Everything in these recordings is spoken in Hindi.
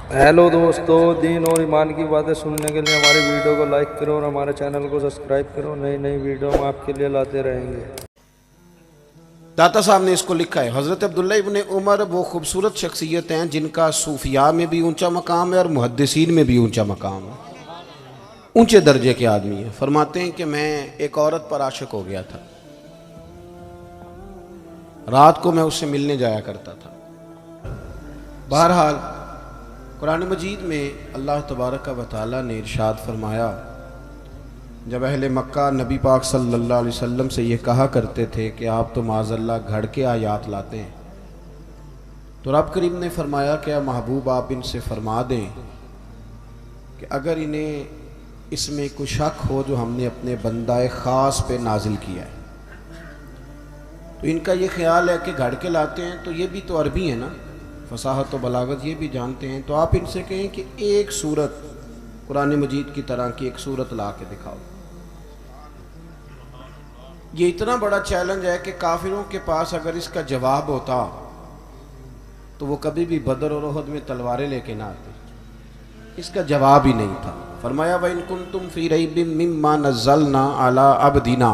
हेलो दोस्तों, दीन और ईमान की बातें सुनने के लिए हमारे वीडियो को लाइक करो और हमारे चैनल को सब्सक्राइब करो। नई नई वीडियो हम आपके लिए लाते रहेंगे। दाता साहब ने इसको लिखा है, हज़रत अब्दुल्ला इब्ने उमर वो खूबसूरत शख्सियत हैं जिनका सूफिया में भी ऊंचा मकाम है और मुहद्दिसीन में भी ऊंचा मकाम है, ऊंचे दर्जे के आदमी है। फरमाते हैं कि मैं एक औरत पर आशिक हो गया था, रात को मैं उससे मिलने जाया करता था। बहरहाल कुरान मजीद में अल्लाह तबारक व तआला ने इरशाद फरमाया, जब अहले मक्का नबी पाक सल्लल्लाहु अलैहि वसल्लम से ये कहा करते थे कि आप तो माज़अल्लाह घड़ के आयात लाते हैं, तो रब करीम ने फरमाया कि महबूब आप इनसे फरमा दें कि अगर इन्हें इसमें कोई शक हो जो हमने अपने बंदा ख़ास पे नाजिल किया है, तो इनका ये ख्याल है कि घड़ के लाते हैं, तो ये भी तो अरबी है ना, फसाहत और बलागत ये भी जानते हैं। तो आप इनसे कहें कि एक सूरत कुरान मजीद की तरह की एक सूरत ला के दिखाओ। ये इतना बड़ा चैलेंज है कि काफिरों के पास अगर इसका जवाब होता तो वो कभी भी बदर और उहद में तलवारें लेके ना आते। इसका जवाब ही नहीं था। फरमाया व इन कुंतुम फी रैबिम मिम्मा नज़्ज़लना अला अब्दिना,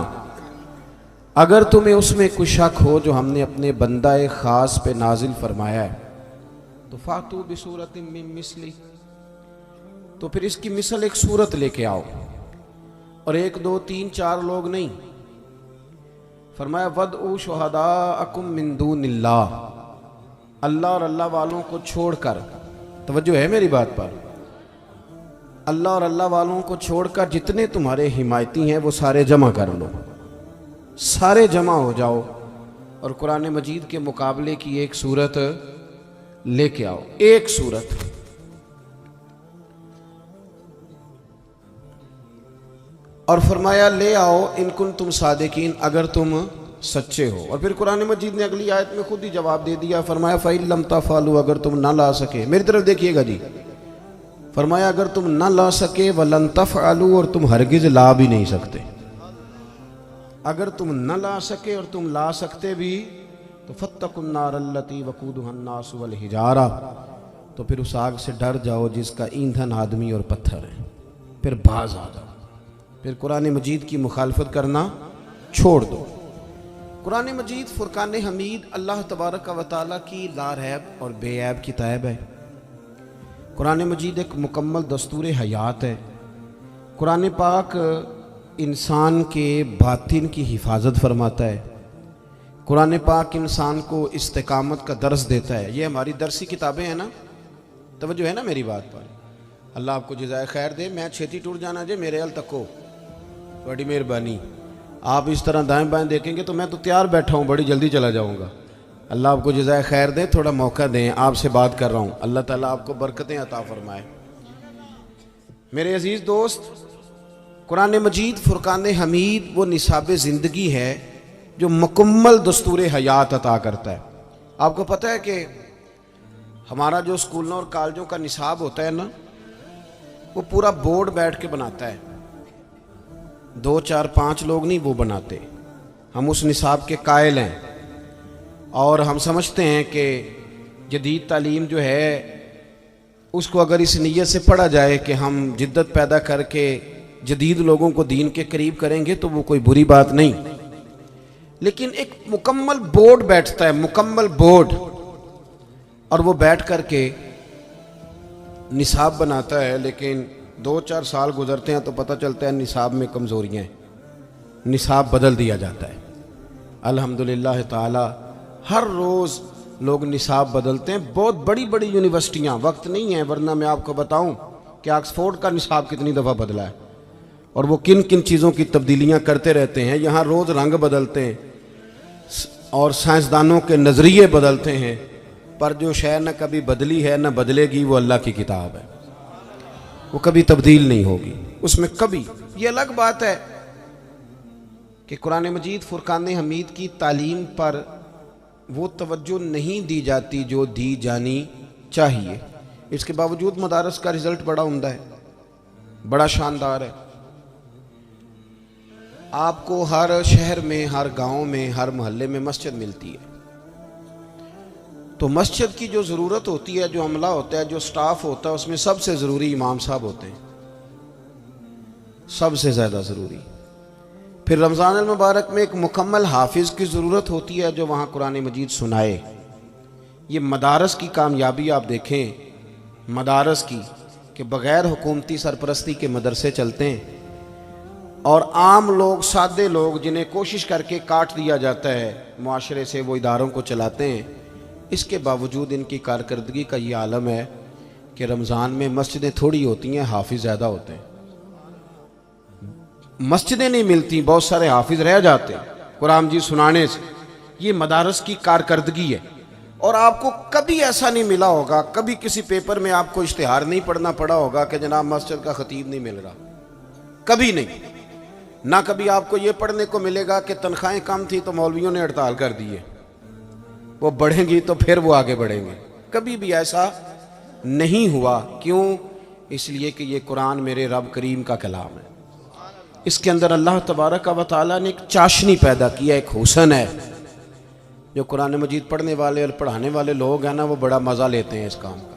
अगर तुम्हें उसमें कुछ शक हो जो हमने अपने बंदाए ख़ास पे नाजिल फरमाया है, तो फातू बिसूरतिम मिन मिस्ली, तो फिर इसकी मिसल एक सूरत लेके आओ, और एक दो तीन चार लोग नहीं। फरमाया वदउ शुहदाअकुम मिन दूनिल्लाह, अल्लाह और अल्लाह वालों को छोड़कर, तवज्जो है मेरी बात पर, अल्लाह और अल्लाह वालों को छोड़कर जितने तुम्हारे हिमायती हैं वो सारे जमा कर लो, सारे जमा हो जाओ और कुरान मजीद के मुकाबले की एक सूरत लेके आओ, एक सूरत। और फरमाया ले आओ इन कुन तुम सादिकीन, अगर तुम सच्चे हो। और फिर कुरान मजीद ने अगली आयत में खुद ही जवाब दे दिया, फरमाया फ़इन लम तफ़अलू, अगर तुम ना ला सके, मेरी तरफ देखिएगा जी, फरमाया अगर तुम ना ला सके वलन तफ़अलू, और तुम हरगिज ला भी नहीं सकते। अगर तुम न ला सके और तुम ला सकते भी तो फत्तकुन्नार अल्लती वकूदुहन्नास वल हिजारा, तो फिर उस आग से डर जाओ जिसका ईंधन आदमी और पत्थर है, फिर बाज आ जाओ, फिर कुरान मजीद की मुखालफत करना छोड़ दो। कुरान मजीद फुरकान हमीद अल्लाह तबारक व तआला की लारैब और बेऐब किताब है। कुरान मजीद एक मुकम्मल दस्तूर हयात है। कुरान पाक इंसान के बातिन की हिफाजत फरमाता है। कुरान पाक इंसान को इस्तिकामत का दर्स देता है। ये हमारी दरसी किताबें हैं ना, तवज्जो है ना मेरी बात पर। अल्लाह आपको जज़ाए खैर दे। मैं छेती टूर जाना जे मेरे अल तको, बड़ी मेहरबानी। आप इस तरह दाएं बाएं देखेंगे तो मैं तो तैयार बैठा हूँ, बड़ी जल्दी चला जाऊँगा। अल्लाह आपको जज़ाए खैर दे, थोड़ा मौका दें, आपसे बात कर रहा हूँ। अल्लाह ताला आपको बरकतें अता फरमाए। मेरे अजीज़ दोस्त, कुरान मजीद फुरकान हमीद वो निसाब ज़िंदगी है जो मुकम्मल दस्तूर हयात अता करता है। आपको पता है कि हमारा जो स्कूलों और कॉलेजों का निसाब होता है ना, वो पूरा बोर्ड बैठ के बनाता है, 2 4 5 लोग नहीं वो बनाते। हम उस निसाब के कायल हैं और हम समझते हैं कि जदीद तालीम जो है उसको अगर इस नीयत से पढ़ा जाए कि हम जिद्दत पैदा करके जदीद लोगों को दीन के करीब करेंगे तो वो कोई बुरी बात नहीं। लेकिन एक मुकम्मल बोर्ड बैठता है, मुकम्मल बोर्ड, और वो बैठ करके निसाब बनाता है। लेकिन 2 4 साल गुजरते हैं तो पता चलता है निसाब में कमज़ोरियाँ हैं, निसाब बदल दिया जाता है। अल्हम्दुलिल्लाह ताला हर रोज़ लोग निसाब बदलते हैं। बहुत बड़ी बड़ी यूनिवर्सिटियाँ, वक्त नहीं है वरना मैं आपको बताऊँ कि ऑक्सफोर्ड का निसाब कितनी दफ़ा बदला है और वो किन किन चीज़ों की तब्दीलियाँ करते रहते हैं। यहाँ रोज़ रंग बदलते हैं और साइंसदानों के नज़रिए बदलते हैं, पर जो शय न कभी बदली है न बदलेगी वो अल्लाह की किताब है, वो कभी तब्दील नहीं होगी उसमें कभी। ये अलग बात है कि कुरान मजीद फुरकान हमीद की तालीम पर वो तवज्जो नहीं दी जाती जो दी जानी चाहिए। इसके बावजूद मदारस का रिज़ल्ट बड़ा उम्दा है, बड़ा शानदार है। आपको हर शहर में, हर गांव में, हर मोहल्ले में मस्जिद मिलती है। तो मस्जिद की जो ज़रूरत होती है, जो अमला होता है, जो स्टाफ होता है, उसमें सबसे ज़रूरी इमाम साहब होते हैं, सबसे ज़्यादा ज़रूरी। फिर रमज़ान अल मुबारक में एक मुकम्मल हाफिज़ की ज़रूरत होती है जो वहाँ कुरान मजीद सुनाए। ये मदारस की कामयाबी आप देखें, मदारस की, कि बग़ैर हुकूमती सरपरस्ती के मदरसे चलते हैं और आम लोग, सादे लोग, जिन्हें कोशिश करके काट दिया जाता है मुआशरे से, वो इदारों को चलाते हैं। इसके बावजूद इनकी कारकर्दगी का ये आलम है कि रमज़ान में मस्जिदें थोड़ी होती हैं, हाफिज़ ज़्यादा होते हैं। मस्जिदें नहीं मिलती, बहुत सारे हाफिज़ रह जाते हैं कुरान जी सुनाने से। ये मदारस की कारकर्दगी है। और आपको कभी ऐसा नहीं मिला होगा, कभी किसी पेपर में आपको इश्तिहार नहीं पढ़ना पड़ा होगा कि जनाब मस्जिद का खतीब नहीं मिल रहा, कभी नहीं। ना कभी आपको ये पढ़ने को मिलेगा कि तनख्वाहें कम थी तो मौलवियों ने हड़ताल कर दी है, वो बढ़ेंगी तो फिर वो आगे बढ़ेंगे। कभी भी ऐसा नहीं हुआ। क्यों? इसलिए कि ये कुरान मेरे रब करीम का कलाम है। इसके अंदर अल्लाह तबारक व तआला ने एक चाशनी पैदा किया, एक हुस्न है। जो कुरान मजीद पढ़ने वाले और पढ़ाने वाले लोग हैं ना, वो बड़ा मज़ा लेते हैं इस काम का,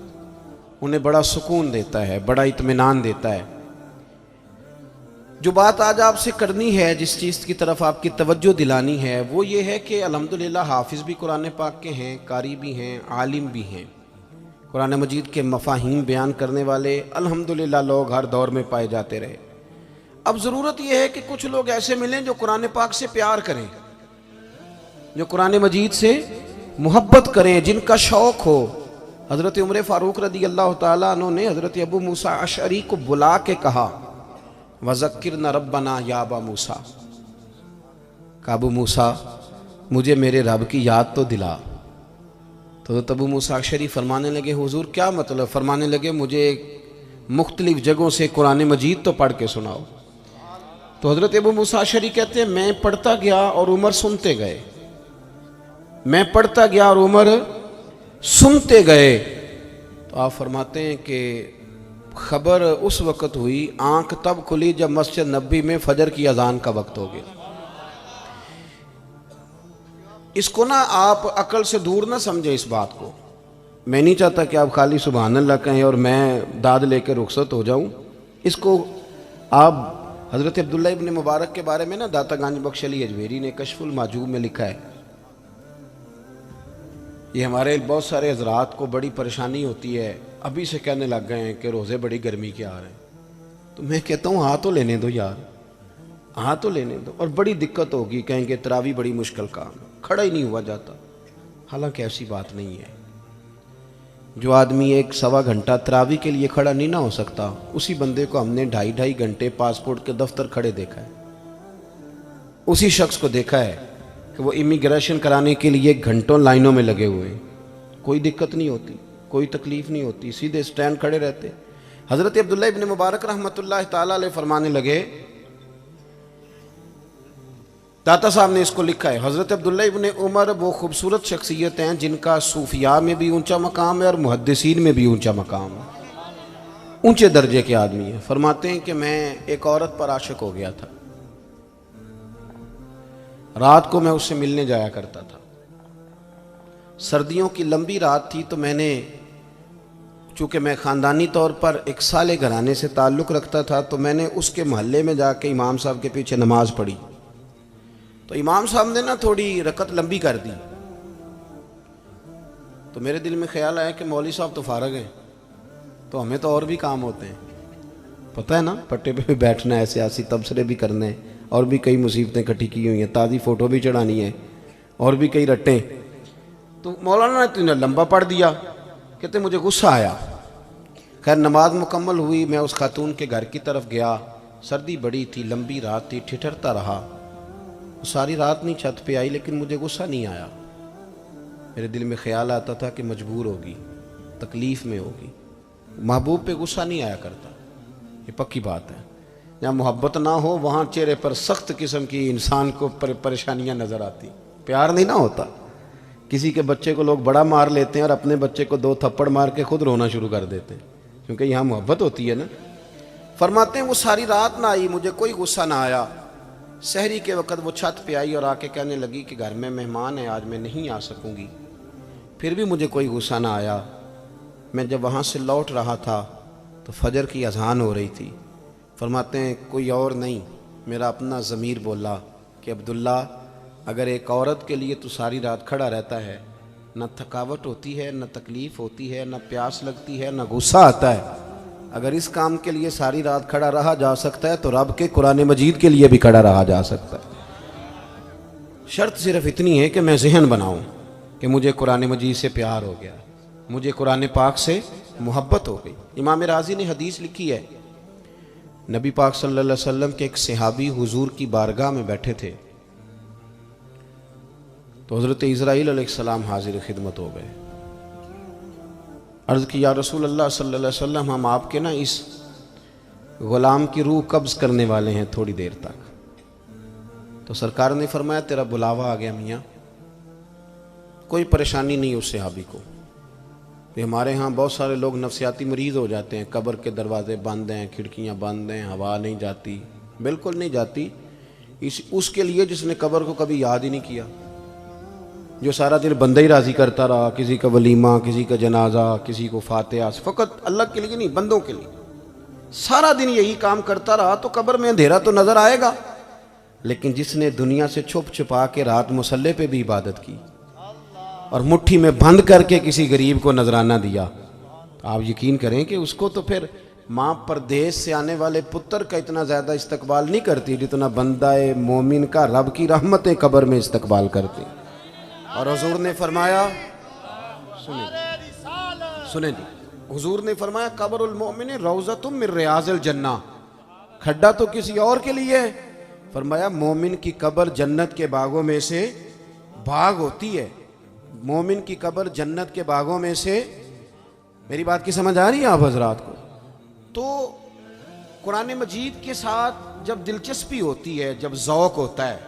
उन्हें बड़ा सुकून देता है, बड़ा इत्मीनान देता है। जो बात आज आपसे करनी है, जिस चीज़ की तरफ आपकी तवज्जो दिलानी है, वो ये है कि अल्हम्दुलिल्लाह हाफिज़ भी कुरान पाक के हैं, कारी भी हैं, आलिम भी हैं। कुरान मजीद के मफाहीम बयान करने वाले अल्हम्दुलिल्लाह लोग हर दौर में पाए जाते रहे। अब ज़रूरत यह है कि कुछ लोग ऐसे मिलें जो कुरान पाक से प्यार करें, जो कुरान मजीद से मोहब्बत करें, जिनका शौक़ हो। हज़रत उमर फ़ारूक रदी अल्लाह ताला अन्हु ने हज़रत अबू मूसा अशअरी को बुला के कहा, वज़क्किरना रब्बना या अबा मूसा, अबू मूसा मुझे मेरे रब की याद तो दिला। तो अबू मूसा अशअरी फरमाने लगे, हुजूर क्या मतलब? फरमाने लगे, मुझे मुख्तलिफ जगहों से कुरान मजीद तो पढ़ के सुनाओ। तो हज़रत अबू मूसा अशअरी कहते हैं, मैं पढ़ता गया और उमर सुनते गए, मैं पढ़ता गया और उमर सुनते गए। तो आप फरमाते हैं कि खबर उस वक़्त हुई, आंख तब खुली जब मस्जिद नबी में फजर की अजान का वक्त हो गया। इसको ना आप अकल से दूर ना समझे इस बात को। मैं नहीं चाहता कि आप खाली सुभान अल्लाह कहें और मैं दाद लेकर रुखसत हो जाऊं। इसको आप हज़रत अब्दुल्ला इब्न मुबारक के बारे में ना दाता गांज बख्श अली अजमेरी ने कशफुल माजूब में लिखा है। ये हमारे बहुत सारे हजरात को बड़ी परेशानी होती है, अभी से कहने लग गए हैं कि रोज़े बड़ी गर्मी के आ रहे हैं। तो मैं कहता हूँ हाँ तो लेने दो यार, हाँ तो लेने दो। और बड़ी दिक्कत होगी, कहेंगे तरावी बड़ी मुश्किल काम है, खड़ा ही नहीं हुआ जाता। हालांकि ऐसी बात नहीं है। जो आदमी 1-1.25 घंटा तरावी के लिए खड़ा नहीं ना हो सकता, उसी बंदे को हमने 2.5 घंटे पासपोर्ट के दफ्तर खड़े देखा है। उसी शख्स को देखा है कि वो इमिग्रेशन कराने के लिए घंटों लाइनों में लगे हुए हैं। कोई दिक्कत नहीं होती, कोई तकलीफ नहीं होती, सीधे स्टैंड खड़े रहते। हज़रत अब्दुल्ला इब्न मुबारक रहमतुल्लाह ताला अलैह फरमाने लगे, दाता साहब ने इसको लिखा है, हज़रत अब्दुल्ला इब्न उमर वो खूबसूरत शख्सियत हैं जिनका सूफिया में भी ऊंचा मकाम है और मुहद्दिसीन में भी ऊंचा मकाम है, ऊंचे दर्जे के आदमी है। फरमाते हैं कि मैं एक औरत पर आशिक हो गया था, रात को मैं उससे मिलने जाया करता था। सर्दियों की लंबी रात थी, तो मैंने, चूँकि मैं ख़ानदानी तौर पर एक साले घराने से ताल्लुक़ रखता था, तो मैंने उसके महल्ले में जाके इमाम साहब के पीछे नमाज़ पढ़ी। तो इमाम साहब ने ना थोड़ी रकत लंबी कर दी। तो मेरे दिल में ख्याल आया कि मौलवी साहब तो फारग हैं, तो हमें तो और भी काम होते हैं, पता है ना, पट्टे पे भी बैठना है, सियासी तबसरे भी करने हैं, और भी कई मुसीबतें इकट्ठी की हुई हैं, ताज़ी फ़ोटो भी चढ़ानी है, और भी कई रट्टे। तो मौलाना ने तुझे लंबा पढ़ दिया। कहते मुझे गुस्सा आया। खैर नमाज मुकम्मल हुई, मैं उस खातून के घर की तरफ गया। सर्दी बड़ी थी, लंबी रात थी, ठिठरता रहा। सारी रात नहीं छत पे आई, लेकिन मुझे गुस्सा नहीं आया। मेरे दिल में ख्याल आता था कि मजबूर होगी, तकलीफ़ में होगी। महबूब पे गुस्सा नहीं आया करता, ये पक्की बात है। जहाँ मोहब्बत ना हो वहाँ चेहरे पर सख्त किस्म की इंसान को परेशानियाँ नज़र आती, प्यार नहीं ना होता। किसी के बच्चे को लोग बड़ा मार लेते हैं और अपने बच्चे को 2 थप्पड़ मार के खुद रोना शुरू कर देते हैं, क्योंकि यहाँ मोहब्बत होती है ना। फरमाते हैं वो सारी रात ना आई, मुझे कोई गुस्सा ना आया। सहरी के वक़्त वो छत पे आई और आके कहने लगी कि घर में मेहमान है, आज मैं नहीं आ सकूँगी। फिर भी मुझे कोई गुस्सा ना आया। मैं जब वहाँ से लौट रहा था तो फजर की अजान हो रही थी। फरमाते हैं कोई और नहीं, मेरा अपना ज़मीर बोला कि अब्दुल्ला, अगर एक औरत के लिए तू सारी रात खड़ा रहता है, न थकावट होती है, न तकलीफ़ होती है, न प्यास लगती है, न गुस्सा आता है, अगर इस काम के लिए सारी रात खड़ा रहा जा सकता है तो रब के कुरान मजीद के लिए भी खड़ा रहा जा सकता है। शर्त सिर्फ इतनी है कि मैं जहन बनाऊं कि मुझे कुरान मजीद से प्यार हो गया, मुझे कुरान पाक से मोहब्बत हो गई। इमाम राजी ने हदीस लिखी है, नबी पाक सल्लल्लाहु अलैहि वसल्लम के एक सहाबी हुजूर की बारगाह में बैठे थे तो हज़रत इज़राइल अलैहिस्सलाम हाजिर खिदमत हो गए। अर्ज़ की या रसूल अल्लाह सल्लल्लाहु अलैहि वसल्लम, हम आपके ना इस ग़ुलाम की रूह कब्ज़ करने वाले हैं थोड़ी देर तक। तो सरकार ने फरमाया तेरा बुलावा आ गया मियाँ, कोई परेशानी नहीं उस सहाबी को। हमारे यहाँ बहुत सारे लोग नफसियाती मरीज़ हो जाते हैं, कब्र के दरवाजे बंद हैं, खिड़कियाँ बंद हैं, हवा नहीं जाती, बिल्कुल नहीं जाती। उसके लिए जिसने कब्र को कभी याद ही नहीं किया, जो सारा दिन बंदा ही राज़ी करता रहा, किसी का वलीमा, किसी का जनाजा, किसी को फातिहा, फ़कत अल्लाह के लिए नहीं, बंदों के लिए सारा दिन यही काम करता रहा तो कब्र में अंधेरा तो नज़र आएगा। लेकिन जिसने दुनिया से छुप छुपा के रात मुसल्ले पे भी इबादत की और मुट्ठी में बंद करके किसी गरीब को नजराना दिया, तो आप यकीन करें कि उसको तो फिर माँ परदेश से आने वाले पुत्र का इतना ज़्यादा इस्तकबाल नहीं करती जितना बंदाए मोमिन का रब की रहमतें कब्र में इस्तकबाल करती। और हुजूर ने फरमाया, सुने जी, हुजूर ने फरमाया कब्रुल मोमिन रौज़तुम मिन रियाज़िल जन्ना, खड्डा तो किसी और के लिए है, फरमाया मोमिन की कब्र जन्नत के बागों में से बाग होती है, मोमिन की कब्र जन्नत के बागों में से। मेरी बात की समझ आ रही है आप हजरात को? तो कुरान मजीद के साथ जब दिलचस्पी होती है, जब ज़ौक़ होता है,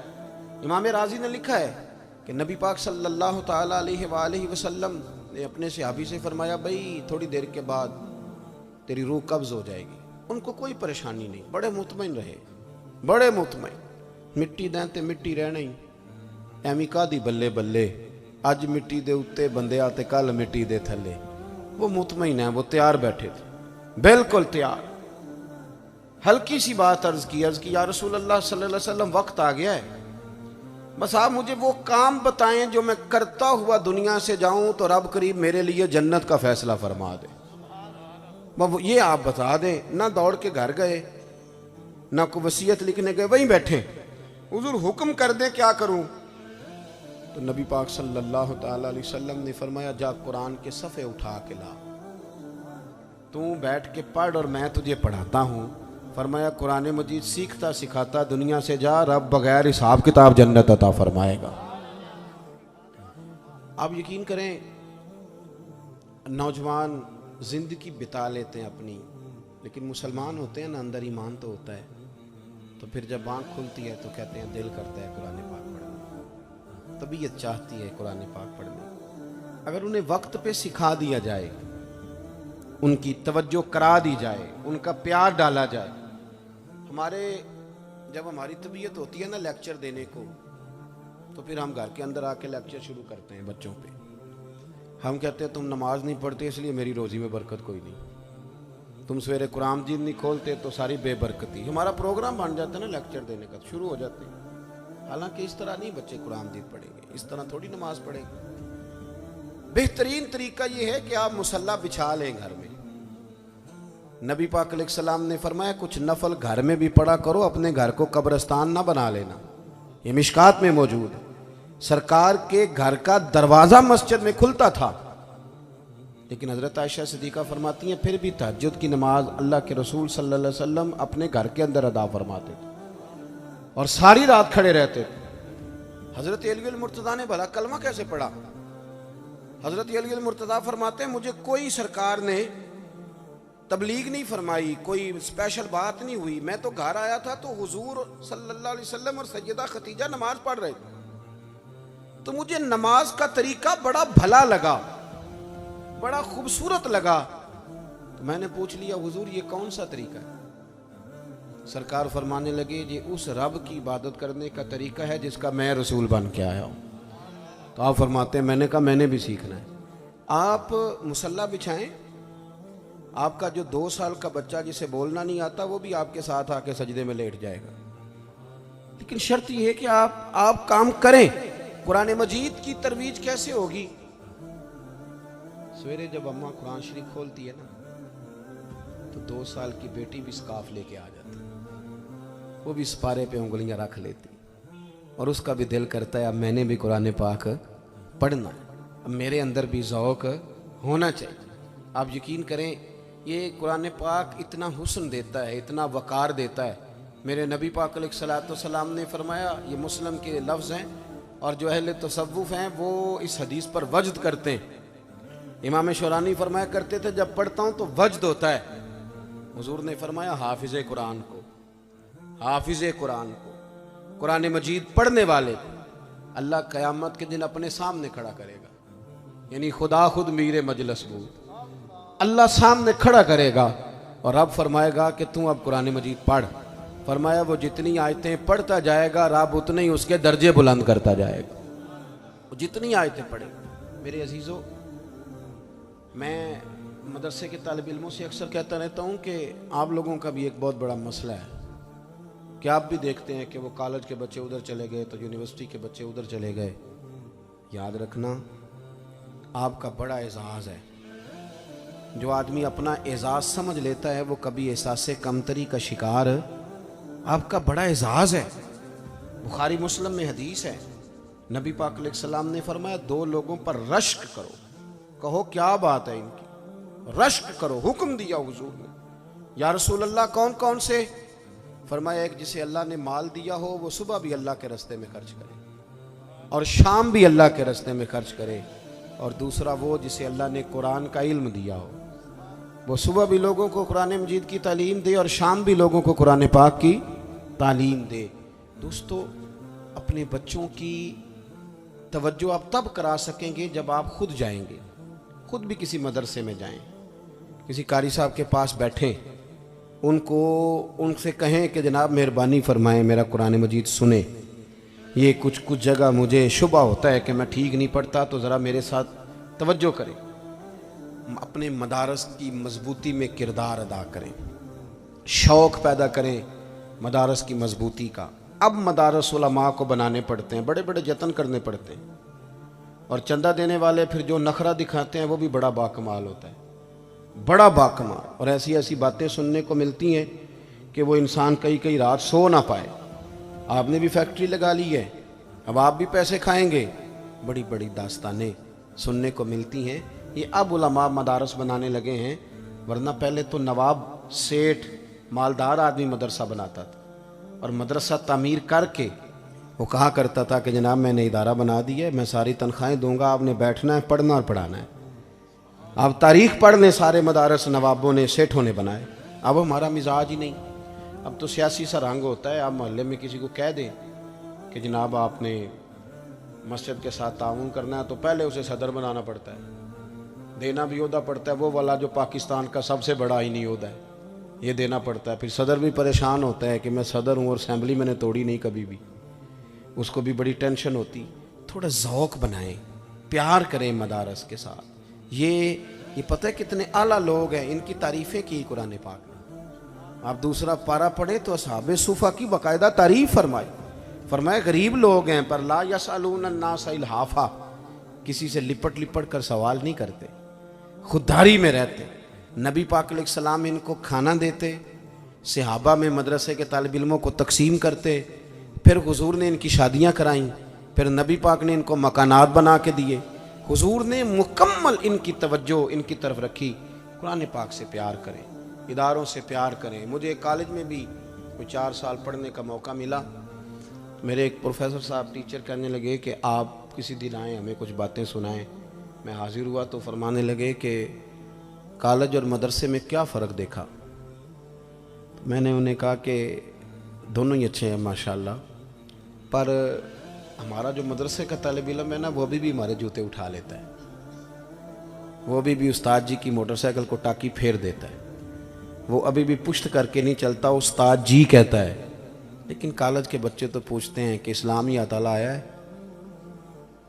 इमाम राजी ने लिखा है कि नबी पाक सल्लल्लाहु ताला अलैहि वसल्लम ने अपने सहाबी से फरमाया, भाई थोड़ी देर के बाद तेरी रूह कब्ज़ हो जाएगी। उनको कोई परेशानी नहीं, बड़े मुतमईन रहे, बड़े मुतमईन। मिट्टी दें ते मिट्टी रहना ही, एवं कादी बल्ले बल्ले, अज मिट्टी दे उत्ते बंदे आते कल मिट्टी दे थले। वो मुतमईन है, वो तैयार बैठे थे, बिल्कुल तैयार। हल्की सी बात अर्ज़ की या रसूल अल्लाह सल्लल्लाहु अलैहि वसल्लम वक्त आ गया है, बस आप मुझे वो काम बताएं जो मैं करता हुआ दुनिया से जाऊं तो रब करीब मेरे लिए जन्नत का फैसला फरमा दे। ये आप बता दें। ना दौड़ के घर गए, ना कोई वसीयत लिखने गए, वहीं बैठे, हुजूर हुक्म कर दें क्या करूं? तो नबी पाक सल्लल्लाहु ताला अलैहि वसल्लम ने फरमाया, जा कुरान के सफ़े उठा के ला, तू बैठ के पढ़ और मैं तुझे पढ़ाता हूँ। फरमाया कुरान मजीद सीखता सिखाता दुनिया से जा, रब बगैर हिसाब किताब जन्नत अता फरमाएगा। आप यकीन करें, नौजवान जिंदगी बिता लेते हैं अपनी, लेकिन मुसलमान होते हैं ना, अंदर ईमान तो होता है, तो फिर जब आँख खुलती है तो कहते हैं दिल करता है कुरान पाक पढ़ने, तबीयत चाहती है कुरान पाक पढ़ने। अगर उन्हें वक्त पे सिखा दिया जाए, उनकी तवज्जो करा दी जाए, उनका प्यार डाला जाए। जब हमारी तबीयत होती है ना लेक्चर देने को, तो फिर हम घर के अंदर आके लेक्चर शुरू करते हैं बच्चों पे। हम कहते हैं तुम नमाज नहीं पढ़ते इसलिए मेरी रोज़ी में बरकत कोई नहीं, तुम सवेरे कुरान मजीद नहीं खोलते तो सारी बेबरकती। हमारा प्रोग्राम बन जाता है ना लेक्चर देने का, शुरू हो जाते हैं। हालांकि इस तरह नहीं बच्चे कुरान मजीद पढ़ेंगे, इस तरह थोड़ी नमाज पढ़ेंगे। बेहतरीन तरीका ये है कि आप मुसल्ला बिछा लें घर में। नबी पाक अलैहिस्सलाम ने फरमाया कुछ नफल घर में भी पढ़ा करो, अपने घर को कब्रिस्तान ना बना लेना। ये मिशकात में मौजूद है। सरकार के घर का दरवाज़ा मस्जिद में खुलता था, लेकिन हज़रत आयशा सिद्दीक़ा फरमाती हैं फिर भी तहज्जुद की नमाज अल्लाह के रसूल सल्लल्लाहु अलैहि वसल्लम अपने घर के अंदर अदा फरमाते थे और सारी रात खड़े रहते थे। हज़रत अली मुर्तज़ा ने भला कलमा कैसे पढ़ा? हज़रत अली मुर्तज़ा फरमाते हैं मुझे कोई सरकार ने तबलीग नहीं फरमाई, कोई स्पेशल बात नहीं हुई। मैं तो घर आया था तो हुजूर सल्लल्लाहु अलैहि वसल्लम और सैयदा खतीजा नमाज पढ़ रहे थे, तो मुझे नमाज का तरीका बड़ा भला लगा, बड़ा खूबसूरत लगा। तो मैंने पूछ लिया हुजूर ये कौन सा तरीका है? सरकार फरमाने लगे ये उस रब की इबादत करने का तरीका है जिसका मैं रसूल बन के आया हूँ। तो आप फरमाते हैं मैंने कहा मैंने भी सीखना है। आप मुसल्ला बिछाएं, आपका जो 2 साल का बच्चा जिसे बोलना नहीं आता वो भी आपके साथ आके सजदे में लेट जाएगा। लेकिन शर्त यह है कि आप काम करें। कुरान मजीद की तरवीज कैसे होगी? सवेरे जब अम्मा कुरान शरीफ खोलती है ना, तो 2 साल की बेटी भी स्काफ लेके आ जाती, वो भी सिपारे पे उंगलियां रख लेती, और उसका भी दिल करता है अब मैंने भी कुरान पाक पढ़ना है, अब मेरे अंदर भी ज़ौक़ होना चाहिए। आप यकीन करें, ये कुरान पाक इतना हुस्न देता है, इतना वक़ार देता है। मेरे नबी पाक अलैहिस्सलाम ने फरमाया, ये मुस्लिम के लफ्ज़ हैं, और जो अहले तसव्वुफ़ हैं वो इस हदीस पर वजद करते हैं। इमाम शौरानी फरमाया करते थे, जब पढ़ता हूँ तो वजद होता है। हुजूर ने फरमाया हाफिज़ कुरान को, हाफिज़ कुरान को, कुरान मजीद पढ़ने वाले को अल्लाह क़यामत के दिन अपने सामने खड़ा करेगा। यानी खुदा खुद मीर मजलस बूद अल्लाह सामने खड़ा करेगा, और अब फरमाएगा कि तू अब कुरान मजीद पढ़। फरमाया वो जितनी आयतें पढ़ता जाएगा रब उतने ही उसके दर्जे बुलंद करता जाएगा, वो जितनी आयतें पढ़े। मेरे अजीज़ों, मैं मदरसे के तालिब इल्मों से अक्सर कहता रहता हूँ कि आप लोगों का भी एक बहुत बड़ा मसला है कि आप भी देखते हैं कि वो कॉलेज के बच्चे उधर चले गए तो यूनिवर्सिटी के बच्चे उधर चले गए। याद रखना, आपका बड़ा एजाज़ है। जो आदमी अपना एजाज़ समझ लेता है वो कभी एहसास कमतरी का शिकार, आपका बड़ा एजाज़ है। बुखारी मुस्लिम में हदीस है, नबी पाक अलैहिस्सलाम ने फरमाया 2 लोगों पर रश्क करो। कहो क्या बात है इनकी, रश्क करो, हुक्म दिया हुजूर ने। या रसूल अल्लाह कौन कौन से? फरमाया एक जिसे अल्लाह ने माल दिया हो वो सुबह भी अल्लाह के रास्ते में खर्च करे और शाम भी अल्लाह के रास्ते में खर्च करे, और दूसरा वो जिसे अल्लाह ने कुरान का इल्म दिया हो, वो सुबह भी लोगों को कुरान मजीद की तालीम दे और शाम भी लोगों को कुरान पाक की तालीम दे। दोस्तों, अपने बच्चों की तवज्जो आप तब करा सकेंगे जब आप खुद जाएंगे, खुद भी किसी मदरसे में जाएं, किसी कारी साहब के पास बैठें, उनसे कहें कि जनाब मेहरबानी फरमाएं मेरा कुरान मजीद सुने, ये कुछ जगह मुझे शुबा होता है कि मैं ठीक नहीं पढ़ता, तो ज़रा मेरे साथ तवज्जो करें। अपने मदारस की मजबूती में किरदार अदा करें, शौक़ पैदा करें मदारस की मजबूती का। अब मदारस उलमा को बनाने पड़ते हैं, बड़े बड़े जतन करने पड़ते हैं, और चंदा देने वाले फिर जो नखरा दिखाते हैं वो भी बड़ा बाकमाल होता है, बड़ा बाकमाल। और ऐसी ऐसी बातें सुनने को मिलती हैं कि वो इंसान कई रात सो ना पाए। आपने भी फैक्ट्री लगा ली है, अब आप भी पैसे खाएंगे, बड़ी बड़ी दास्तानें सुनने को मिलती हैं। ये अब उलमा मदारस बनाने लगे हैं, वरना पहले तो नवाब सेठ मालदार आदमी मदरसा बनाता था, और मदरसा तामीर करके वो कहा करता था कि जनाब मैंने इदारा बना दिया है, मैं सारी तनख्वाहें दूंगा, आपने बैठना है, पढ़ना और पढ़ाना है। आप तारीख पढ़ लें, सारे मदारस नवाबों ने सेठों ने बनाए। अब हमारा मिजाज ही नहीं, अब तो सियासी सा रंग होता है। आप मोहल्ले में किसी को कह दें कि जनाब आपने मस्जिद के साथ ताउन करना है, तो पहले उसे सदर बनाना पड़ता है, देना भी ओहदा पड़ता है, वो वाला जो पाकिस्तान का सबसे बड़ा ही नहीं ओहदा है, ये देना पड़ता है। फिर सदर भी परेशान होता है कि मैं सदर हूँ और असेंबली मैंने तोड़ी नहीं कभी भी, उसको भी बड़ी टेंशन होती। थोड़ा ज़ौक़ बनाएं, प्यार करें मदारस के साथ। ये पता है कितने आला लोग हैं, इनकी तारीफ़ें की कुरान पाक ने। आप दूसरा पारा पढ़े तो असहाबे सूफ़ा की बाकायदा तारीफ़ फरमाए गरीब लोग हैं पर ला यसअलून अन्नास इल्हाफा, किसी से लिपट कर सवाल नहीं करते, खुददारी में रहते। नबी पाक अलैहिस्सलाम इनको खाना देते, सहाबा में मदरसे के तालिब इल्मों को तकसीम करते, फिर हुजूर ने इनकी शादियां कराईं, फिर नबी पाक ने इनको मकानात बना के दिए। हुजूर ने मुकम्मल इनकी तवज्जो इनकी तरफ रखी। कुरान पाक से प्यार करें, इदारों से प्यार करें। मुझे कॉलेज में भी कोई 4 साल पढ़ने का मौका मिला। मेरे एक प्रोफेसर साहब टीचर कहने लगे कि आप किसी दिन आएँ, हमें कुछ बातें सुनाएं। मैं हाजिर हुआ तो फरमाने लगे कि कॉलेज और मदरसे में क्या फ़र्क देखा। मैंने उन्हें कहा कि दोनों ही अच्छे हैं माशाल्लाह, पर हमारा जो मदरसे का तालिब इल्म है ना, वो अभी भी हमारे जूते उठा लेता है, वो अभी भी उस्ताद जी की मोटरसाइकिल को टाकी फेर देता है, वो अभी भी पुश्त करके नहीं चलता, उस्ताद जी कहता है। लेकिन कॉलेज के बच्चे तो पूछते हैं कि इस्लाम ही अताला आया है,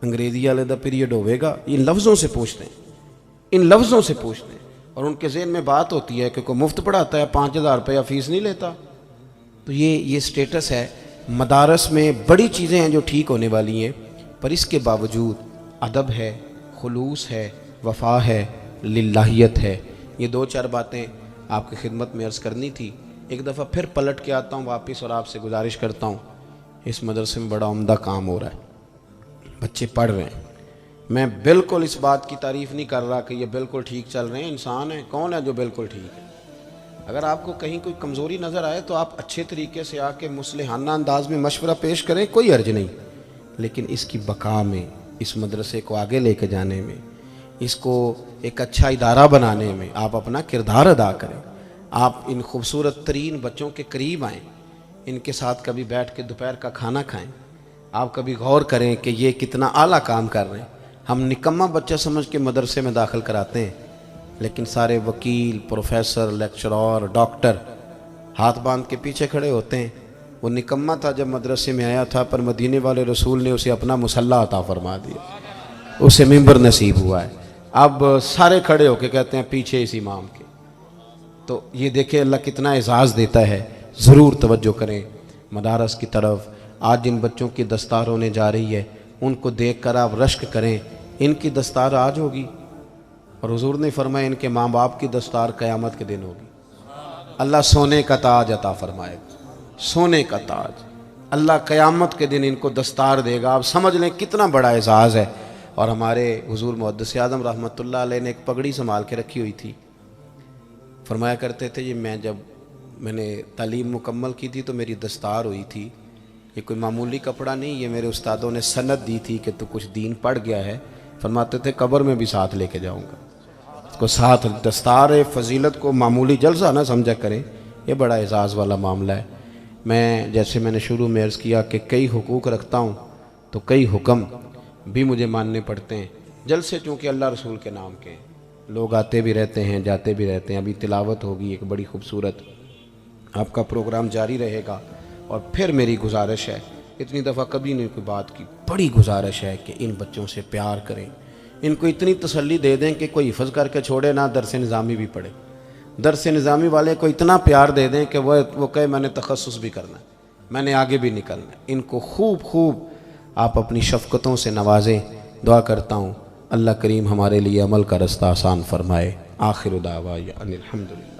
अंग्रेजी वाले का पीरियड होवेगा, इन लफ्ज़ों से पूछते हैं। इन लफ्ज़ों से पूछ लें। और उनके ज़हन में बात होती है कि कोई मुफ्त पढ़ाता है, 5,000 रुपया फ़ीस नहीं लेता। तो ये स्टेटस है। मदारस में बड़ी चीज़ें हैं जो ठीक होने वाली हैं, पर इसके बावजूद अदब है, खुलूस है, वफ़ा है, लिल्लाहियत है। ये 2-4 बातें आपकी खिदमत में अर्ज़ करनी थी। एक दफ़ा फिर पलट के आता हूँ वापस और आपसे गुजारिश करता हूँ, इस मदरसे में बड़ा उम्दा काम हो रहा है, बच्चे पढ़ रहे हैं। मैं बिल्कुल इस बात की तारीफ़ नहीं कर रहा कि ये बिल्कुल ठीक चल रहे हैं, इंसान है, कौन है जो बिल्कुल ठीक है। अगर आपको कहीं कोई कमज़ोरी नज़र आए तो आप अच्छे तरीके से आके मुस्लिहाना अंदाज में मशवरा पेश करें, कोई अर्ज नहीं। लेकिन इसकी बका में, इस मदरसे को आगे लेके जाने में, इसको एक अच्छा इदारा बनाने में आप अपना किरदार अदा करें। आप इन खूबसूरत तरीन बच्चों के करीब आएँ, इनके साथ कभी बैठ के दोपहर का खाना खाएँ। आप कभी गौर करें कि ये कितना आला काम कर रहे हैं। हम निकम्मा बच्चा समझ के मदरसे में दाखिल कराते हैं, लेकिन सारे वकील, प्रोफेसर, लेक्चरर, डॉक्टर हाथ बांध के पीछे खड़े होते हैं। वो निकम्मा था जब मदरसे में आया था, पर मदीने वाले रसूल ने उसे अपना मुसल्ला अता फरमा दिया, उसे मिंबर नसीब हुआ है। अब सारे खड़े होके कहते हैं पीछे इस इमाम के। तो ये देखें अल्लाह कितना एजाज़ देता है। ज़रूर तवज्जो करें मदारस की तरफ। आज जिन बच्चों की दस्तार होने जा रही है, उनको देख कर आप रश्क करें, इनकी दस्तार आज होगी और हुजूर ने फरमाया इनके माँ बाप की दस्तार क़यामत के दिन होगी। अल्लाह सोने का ताज अता फरमाएगा, सोने का ताज अल्लाह क़यामत के दिन इनको दस्तार देगा। आप समझ लें कितना बड़ा एजाज़ है। और हमारे हुजूर मुहद्दिस आज़म रहमतुल्लाह अलैह ने एक पगड़ी संभाल के रखी हुई थी। फरमाया करते थे, ये जब मैंने तालीम मुकम्मल की थी तो मेरी दस्तार हुई थी। ये कोई मामूली कपड़ा नहीं, ये मेरे उस्तादों ने सनद दी थी कि तू कुछ दीन पढ़ गया है। फरमाते थे कब्र में भी साथ लेके जाऊंगा इसको साथ। दस्तार फजीलत को मामूली जलसा ना समझा करें, ये बड़ा एजाज़ वाला मामला है। मैं जैसे मैंने शुरू में अर्ज़ किया कि कई हुकूक रखता हूँ, तो कई हुक्म भी मुझे मानने पड़ते हैं। जलसे चूँकि अल्लाह रसूल के नाम के, लोग आते भी रहते हैं, जाते भी रहते हैं। अभी तिलावत होगी एक बड़ी खूबसूरत, आपका प्रोग्राम जारी रहेगा। और फिर मेरी गुजारिश है, इतनी दफ़ा कभी नहीं कोई बात की, बड़ी गुजारिश है कि इन बच्चों से प्यार करें, इनको इतनी तसल्ली दे दें कि कोई हिफ़्ज़ करके छोड़े ना, दरस निज़ामी भी पढ़े। दरस निज़ामी वाले को इतना प्यार दे दें कि वो कहे मैंने तखस्सुस भी करना है, मैंने आगे भी निकलना है। इनको खूब खूब आप अपनी शफ़क़तों से नवाजें। दुआ करता हूँ अल्लाह करीम हमारे लिए अमल का रास्ता आसान फरमाए। आखिर दावा अनिल हम्दुलिल्लाह।